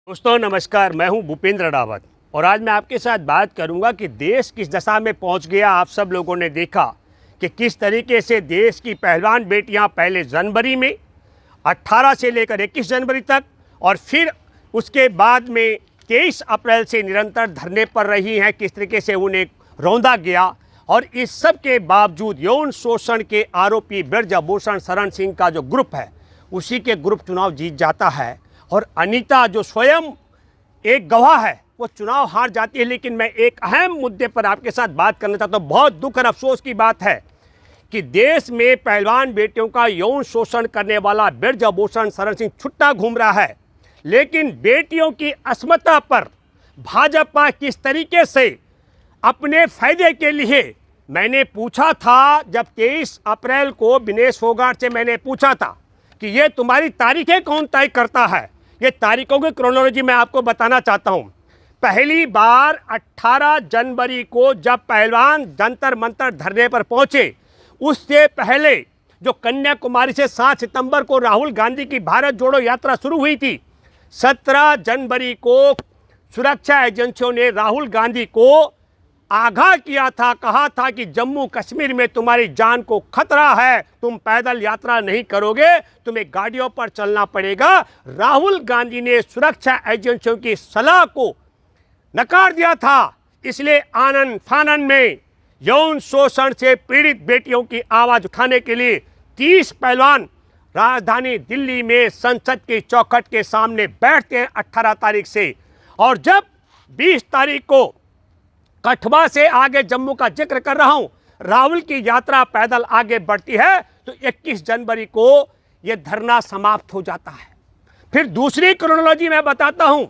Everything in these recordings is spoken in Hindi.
दोस्तों नमस्कार, मैं हूं भूपेंद्र रावत और आज मैं आपके साथ बात करूंगा कि देश किस दशा में पहुंच गया। आप सब लोगों ने देखा कि किस तरीके से देश की पहलवान बेटियां पहले जनवरी में 18 से लेकर 21 जनवरी तक और फिर उसके बाद में 23 अप्रैल से निरंतर धरने पर रही हैं। किस तरीके से उन्हें रौंदा गया और इस सब के बावजूद यौन शोषण के आरोपी ब्रजभूषण शरण सिंह का जो ग्रुप है उसी के ग्रुप चुनाव जीत जाता है और अनीता जो स्वयं एक गवाह है वो चुनाव हार जाती है। लेकिन मैं एक अहम मुद्दे पर आपके साथ बात करना चाहता हूँ। बहुत दुख और अफसोस की बात है कि देश में पहलवान बेटियों का यौन शोषण करने वाला ब्रजभूषण शरण सिंह छुट्टा घूम रहा है, लेकिन बेटियों की अस्मिता पर भाजपा किस तरीके से अपने फायदे के लिए, मैंने पूछा था जब 23 अप्रैल को विनेश फोगाट से मैंने पूछा था कि ये तुम्हारी तारीखें कौन तय करता है। ये तारीखों की क्रोनोलॉजी मैं आपको बताना चाहता हूँ। पहली बार 18 जनवरी को जब पहलवान जंतर मंतर धरने पर पहुंचे, उससे पहले जो कन्याकुमारी से 7 सितंबर को राहुल गांधी की भारत जोड़ो यात्रा शुरू हुई थी, 17 जनवरी को सुरक्षा एजेंसियों ने राहुल गांधी को आगाह किया था, कहा था कि जम्मू कश्मीर में तुम्हारी जान को खतरा है, तुम पैदल यात्रा नहीं करोगे, तुम्हें गाड़ियों पर चलना पड़ेगा। राहुल गांधी ने सुरक्षा एजेंसियों की सलाह को नकार दिया था। इसलिए आनन फानन में यौन शोषण से पीड़ित बेटियों की आवाज उठाने के लिए 30 पहलवान राजधानी दिल्ली में संसद की चौखट के सामने बैठते हैं 18 तारीख से। और जब 20 तारीख को कठवा से आगे जम्मू का जिक्र कर रहा हूं, राहुल की यात्रा पैदल आगे बढ़ती है, तो 21 जनवरी को यह धरना समाप्त हो जाता है। फिर दूसरी क्रोनोलॉजी मैं बताता हूं।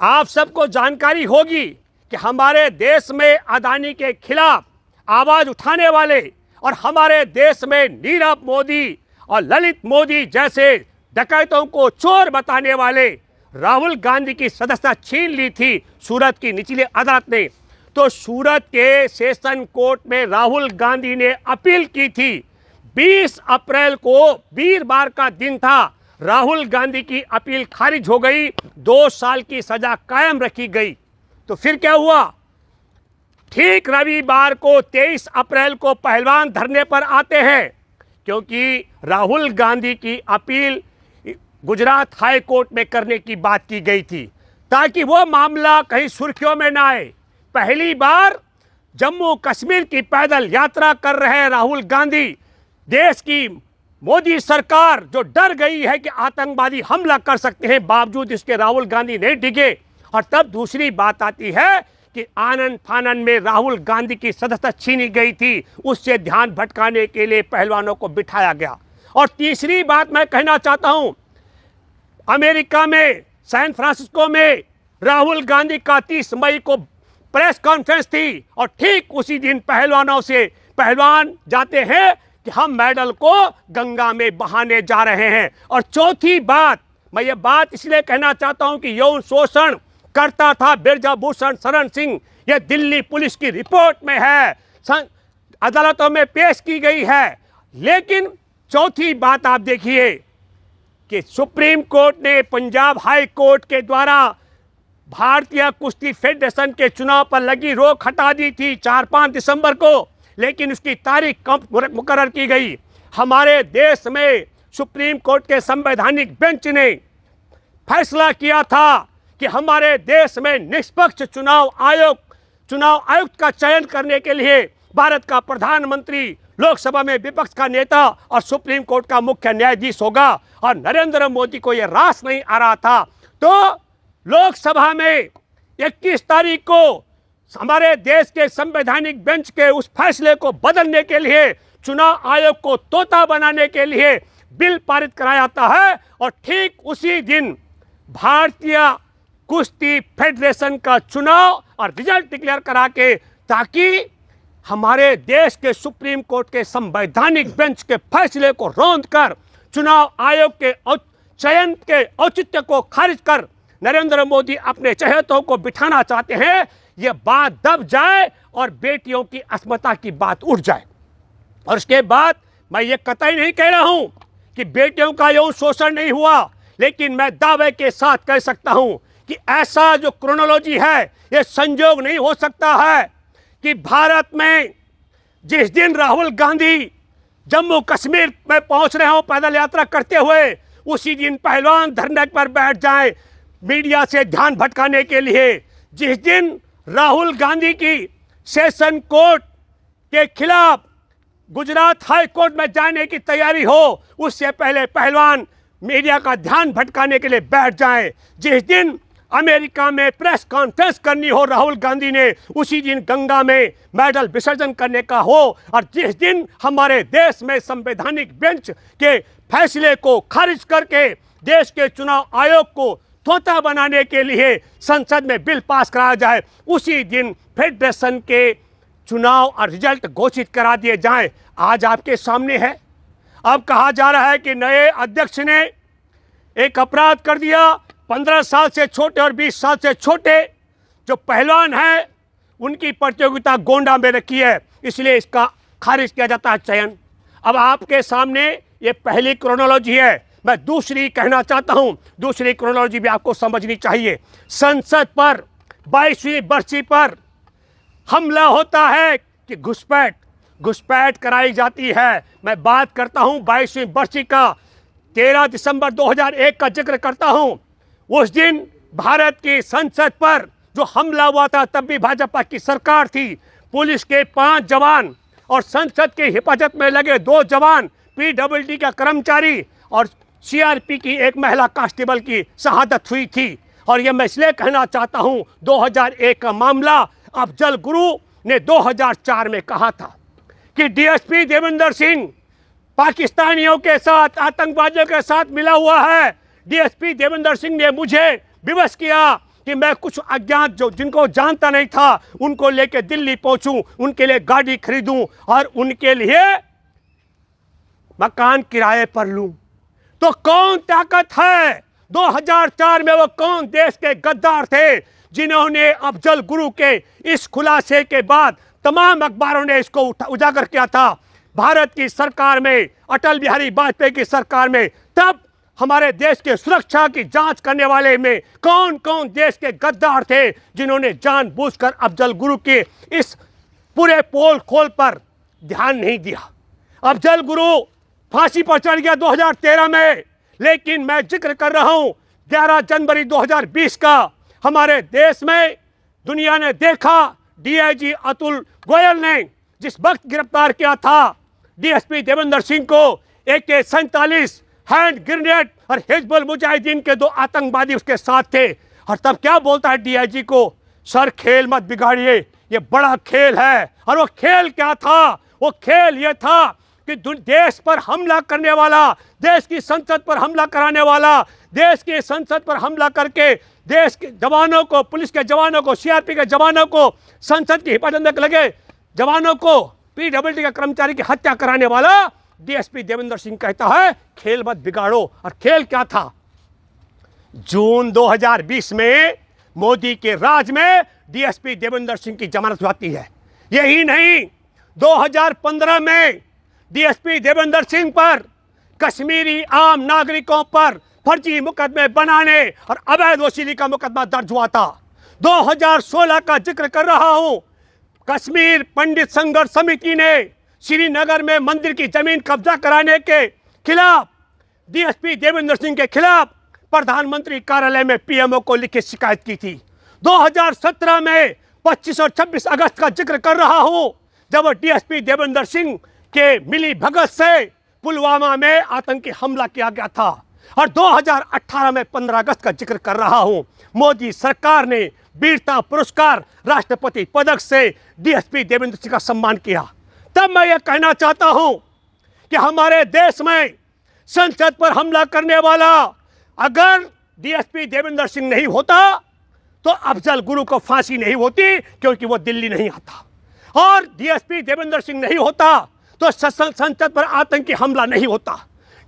आप सबको जानकारी होगी कि हमारे देश में अदानी के खिलाफ आवाज उठाने वाले और हमारे देश में नीरव मोदी और ललित मोदी जैसे डकैतों को चोर बताने वाले राहुल गांधी की सदस्यता छीन ली थी सूरत की निचली अदालत ने। तो सूरत के सेशन कोर्ट में राहुल गांधी ने अपील की थी। 20 अप्रैल को वीरवार का दिन था, राहुल गांधी की अपील खारिज हो गई, 2 साल की सजा कायम रखी गई। तो फिर क्या हुआ? ठीक रविवार को 23 अप्रैल को पहलवान धरने पर आते हैं, क्योंकि राहुल गांधी की अपील गुजरात हाई कोर्ट में करने की बात की गई थी ताकि वो मामला कहीं सुर्खियों में ना आए। पहली बार जम्मू कश्मीर की पैदल यात्रा कर रहे राहुल गांधी, देश की मोदी सरकार जो डर गई है कि आतंकवादी हमला कर सकते हैं, बावजूद इसके राहुल गांधी नहीं डिगे। और तब दूसरी बात आती है कि आनन फानन में राहुल गांधी की सदस्यता छीनी गई थी, उससे ध्यान भटकाने के लिए पहलवानों को बिठाया गया। और तीसरी बात मैं कहना चाहता हूं, अमेरिका में सैन फ्रांसिस्को में राहुल गांधी का 30 मई को प्रेस कॉन्फ्रेंस थी और ठीक उसी दिन पहलवानों से पहलवान जाते हैं कि हम मेडल को गंगा में बहाने जा रहे हैं। और चौथी बात, मैं ये बात इसलिए कहना चाहता हूं कि यौन शोषण करता था ब्रजभूषण शरण सिंह, यह दिल्ली पुलिस की रिपोर्ट में है, अदालतों में पेश की गई है। लेकिन चौथी बात आप देखिए कि सुप्रीम कोर्ट ने पंजाब हाई कोर्ट के द्वारा भारतीय कुश्ती फेडरेशन के चुनाव पर लगी रोक हटा दी थी 4-5 दिसंबर को, लेकिन उसकी तारीख कब मुकर्रर की गई। हमारे देश में सुप्रीम कोर्ट के संवैधानिक बेंच ने फैसला किया था कि हमारे देश में निष्पक्ष चुनाव आयुक्त का चयन करने के लिए भारत का प्रधानमंत्री, लोकसभा में विपक्ष का नेता और सुप्रीम कोर्ट का मुख्य न्यायाधीश होगा। और नरेंद्र मोदी को यह रास नहीं आ रहा था, तो लोकसभा में 21 तारीख को हमारे देश के संवैधानिक बेंच के उस फैसले को बदलने के लिए, चुनाव आयोग को तोता बनाने के लिए बिल पारित कराया जाता है। और ठीक उसी दिन भारतीय कुश्ती फेडरेशन का चुनाव और रिजल्ट डिक्लेयर करा के, ताकि हमारे देश के सुप्रीम कोर्ट के संवैधानिक बेंच के फैसले को रौंद कर चुनाव आयोग के चयन के औचित्य को खारिज कर नरेंद्र मोदी अपने चहेतों को बिठाना चाहते हैं। यह बात दब जाए और बेटियों की अस्मिता की बात उठ जाए। और उसके बाद मैं ये कतई नहीं कह रहा हूं कि बेटियों का यौन शोषण नहीं हुआ, लेकिन मैं दावे के साथ कह सकता हूं कि ऐसा जो क्रोनोलॉजी है, ये संयोग नहीं हो सकता है कि भारत में जिस दिन राहुल गांधी जम्मू कश्मीर में पहुंच रहे हो पैदल यात्रा करते हुए, उसी दिन पहलवान धरने पर बैठ जाएं मीडिया से ध्यान भटकाने के लिए। जिस दिन राहुल गांधी की सेशन कोर्ट के खिलाफ गुजरात हाई कोर्ट में जाने की तैयारी हो, उससे पहले पहलवान मीडिया का ध्यान भटकाने के लिए बैठ जाएं। जिस दिन अमेरिका में प्रेस कॉन्फ्रेंस करनी हो राहुल गांधी ने, उसी दिन गंगा में मेडल विसर्जन करने का हो। और जिस दिन हमारे देश में संवैधानिक बेंच के फैसले को खारिज करके देश के चुनाव आयोग को तोता बनाने के लिए संसद में बिल पास कराया जाए, उसी दिन फेडरेशन के चुनाव और रिजल्ट घोषित करा दिए जाएं। आज आपके सामने है। अब कहा जा रहा है कि नए अध्यक्ष ने एक अपराध कर दिया। 15 साल से छोटे और 20 साल से छोटे जो पहलवान हैं, उनकी प्रतियोगिता गोंडा में रखी है, इसलिए इसका खारिज किया जाता है चयन। अब आपके सामने ये पहली क्रोनोलॉजी है। मैं दूसरी कहना चाहता हूं, दूसरी क्रोनोलॉजी भी आपको समझनी चाहिए। संसद पर 22वीं बरसी पर हमला होता है कि घुसपैठ कराई जाती है। मैं बात करता हूं 22वीं बरसी का, 13 दिसंबर 2001 का जिक्र करता हूं। उस दिन भारत की संसद पर जो हमला हुआ था, तब भी भाजपा की सरकार थी। पुलिस के 5 जवान और संसद के हिफाजत में लगे 2 जवान, पीडब्ल्यूडी का कर्मचारी और सीआरपी की एक महिला कांस्टेबल की शहादत हुई थी। और यह मैं इसलिए कहना चाहता हूं, 2001 का मामला अफजल गुरु ने 2004 में कहा था कि डीएसपी देवेंद्र सिंह पाकिस्तानियों के साथ, आतंकवादियों के साथ मिला हुआ है। डीएसपी देवेंद्र सिंह ने मुझे विवश किया कि मैं कुछ अज्ञात जो जिनको जानता नहीं था उनको लेकर दिल्ली पहुंचूं, उनके लिए गाड़ी खरीदूं और उनके लिए मकान किराए पर लूं। तो कौन ताकत है? 2004 में वो कौन देश के गद्दार थे जिन्होंने अफजल गुरु के इस खुलासे के बाद तमाम अखबारों ने इसको उजागर किया था। भारत की सरकार में, अटल बिहारी वाजपेयी की सरकार में, तब हमारे देश के सुरक्षा की जांच करने वाले में कौन कौन देश के गद्दार थे जिन्होंने जानबूझकर अफजल गुरु के इस पूरे पोल खोल पर ध्यान नहीं दिया। अफजल गुरु फांसी पर चढ़ गया 2013 में, लेकिन मैं जिक्र कर रहा हूं 11 जनवरी 2020 का। हमारे देश में दुनिया ने देखा, डीआईजी अतुल गोयल ने जिस वक्त गिरफ्तार किया था डीएसपी देवेंद्र सिंह को, AK-47 हैंड ग्रेनेड और हिजबुल मुजाहिदीन के 2 आतंकवादी उसके साथ थे। और तब क्या बोलता है डीआईजी को, सर खेल मत बिगाड़िए, ये बड़ा खेल है। और वो खेल क्या था? वो खेल ये था कि देश पर हमला करने वाला, देश की संसद पर हमला कराने वाला, देश की संसद पर हमला करके देश के जवानों को, पुलिस के जवानों को, सीआरपी के जवानों को, संसद की हिफाजत में लगे जवानों को, पीडब्ल्यूडी के कर्मचारी की हत्या कराने वाला डीएसपी देवेंद्र सिंह कहता है खेल मत बिगाड़ो। और खेल क्या था? जून 2020 में मोदी के राज में डीएसपी देवेंद्र सिंह की जमानत जाती है। यही नहीं, 2015 में डीएसपी देवेंद्र सिंह पर कश्मीरी आम नागरिकों पर फर्जी मुकदमे बनाने और अवैध वसूली का मुकदमा दर्ज हुआ था। 2016 का जिक्र कर रहा हूं, कश्मीर पंडित संघर्ष समिति ने श्रीनगर में मंदिर की जमीन कब्जा कराने के खिलाफ, डीएसपी देवेंद्र सिंह के खिलाफ प्रधानमंत्री कार्यालय में पीएमओ को लिखित शिकायत की थी। 2017 में 25 और 26 अगस्त का जिक्र कर रहा हूं, जब डीएसपी देवेंद्र सिंह के मिली भगत से पुलवामा में आतंकी हमला किया गया था। और 2018 में 15 अगस्त का जिक्र कर रहा हूं, मोदी सरकार ने वीरता पुरस्कार, राष्ट्रपति पदक से डीएसपी देवेंद्र सिंह का सम्मान किया। तब मैं ये कहना चाहता हूं कि हमारे देश में संसद पर हमला करने वाला अगर डीएसपी देवेंद्र सिंह नहीं होता तो अफजल गुरु को फांसी नहीं होती, क्योंकि वो दिल्ली नहीं आता। और डीएसपी देवेंद्र सिंह नहीं होता तो संसद पर आतंकी हमला नहीं होता।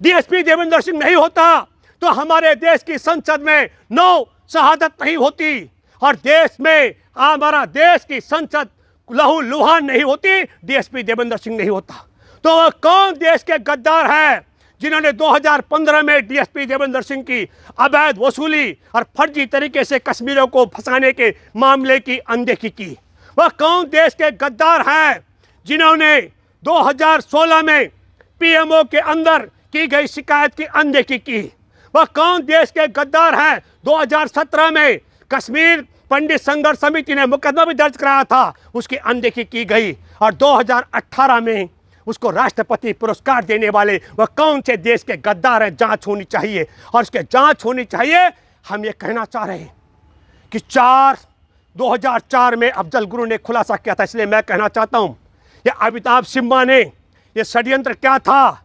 डीएसपी देवेंद्र सिंह नहीं होता तो हमारे देश की संसद में 9 शहादत नहीं होती, और देश में हमारा देश की संसद लहू लुहान नहीं होती, डीएसपी देवेंद्र सिंह नहीं होता। तो वह कौन देश के गद्दार है जिन्होंने 2015 में डीएसपी देवेंद्र सिंह की अवैध वसूली और फर्जी तरीके से कश्मीरियों को फंसाने के मामले की अनदेखी की? वह कौन देश के गद्दार हैं जिन्होंने 2016 में पीएमओ के अंदर की गई शिकायत की अनदेखी की? वह कौन देश के गद्दार हैं 2017 में कश्मीर पंडित संघर्ष समिति ने मुकदमा भी दर्ज कराया था, उसकी अनदेखी की गई, और 2018 में उसको राष्ट्रपति पुरस्कार देने वाले वह कौन से देश के गद्दार हैं? जांच होनी चाहिए, और इसके जांच होनी चाहिए। हम ये कहना चाह रहे हैं कि 2004 में अफजल गुरु ने खुलासा किया था, इसलिए मैं कहना चाहता हूं ये अमिताभ सिम्हा ने ये षड्यंत्र क्या था।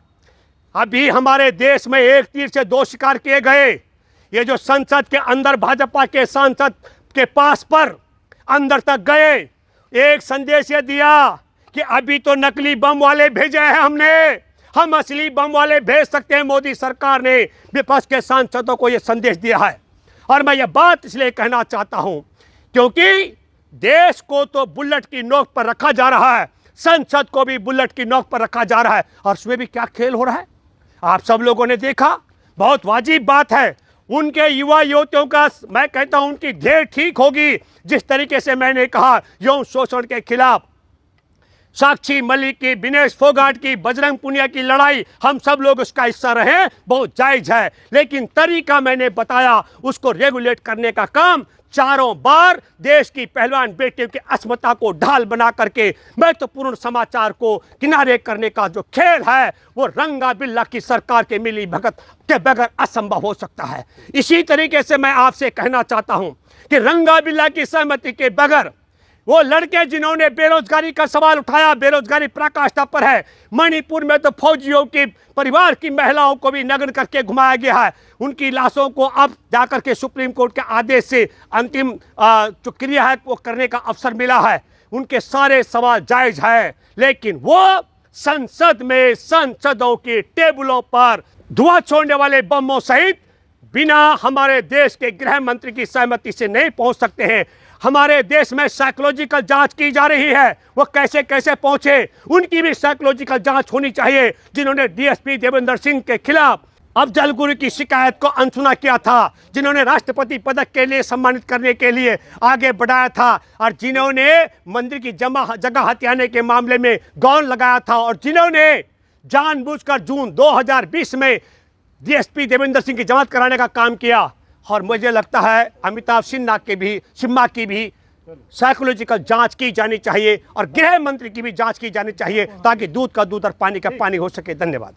अभी हमारे देश में एक तीर से दो शिकार किए गए। ये जो संसद के अंदर भाजपा के सांसद के पास पर अंदर तक गए, एक संदेश ये दिया कि अभी तो नकली बम वाले भेजे हैं हमने, हम असली बम वाले भेज सकते हैं। मोदी सरकार ने विपक्ष के सांसदों को यह संदेश दिया है। और मैं ये बात इसलिए कहना चाहता हूं क्योंकि देश को तो बुलेट की नोक पर रखा जा रहा है, संसद को भी बुलेट की नोक पर रखा जा रहा है, और उसमें भी क्या खेल हो रहा है आप सब लोगों ने देखा। बहुत वाजिब बात है, उनके युवा युवतियों का मैं कहता हूं उनकी ढेर ठीक होगी। जिस तरीके से मैंने कहा यौन शोषण के खिलाफ साक्षी मलिक की, विनेश फोगाट की, बजरंग पुनिया की लड़ाई, हम सब लोग उसका हिस्सा रहे, बहुत जायज है, लेकिन तरीका मैंने बताया, उसको रेगुलेट करने का काम चारों बार देश की पहलवान बेटियों की अस्मिता को ढाल बना करके महत्वपूर्ण समाचार को किनारे करने का जो खेल है वो रंगा बिल्ला की सरकार के मिली भगत के बगैर असंभव हो सकता है। इसी तरीके से मैं आपसे कहना चाहता हूं कि रंगा बिल्ला की सहमति के बगैर वो लड़के जिन्होंने बेरोजगारी का सवाल उठाया, बेरोजगारी पराकाष्ठा पर है। मणिपुर में तो फौजियों के परिवार की महिलाओं को भी नग्न करके घुमाया गया है। उनकी लाशों को अब जाकर के सुप्रीम कोर्ट के आदेश से अंतिम जो क्रिया है वो करने का अवसर मिला है। उनके सारे सवाल जायज है, लेकिन वो संसद में सांसदों के टेबलों पर धुआं छोड़ने वाले बमों सहित बिना हमारे देश के गृह मंत्री की सहमति से नहीं पहुंच सकते हैं। हमारे देश में साइकोलॉजिकल जांच की जा रही है, वो कैसे कैसे पहुंचे उनकी भी साइकोलॉजिकल जांच होनी चाहिए। जिन्होंने डीएसपी देवेंद्र सिंह के खिलाफ अफजल गुरु की शिकायत को अनसुना किया था, जिन्होंने राष्ट्रपति पदक के लिए सम्मानित करने के लिए आगे बढ़ाया था, और जिन्होंने मंदिर की जगह हथियाने के मामले में गौन लगाया था, और जिन्होंने जानबूझकर जून 2020 में डीएसपी देवेंद्र सिंह की जमानत कराने का काम किया। और मुझे लगता है अमिताभ सिम्हा की भी साइकोलॉजिकल जांच की जानी चाहिए, और गृह मंत्री की भी जांच की जानी चाहिए, ताकि दूध का दूध और पानी का पानी हो सके। धन्यवाद।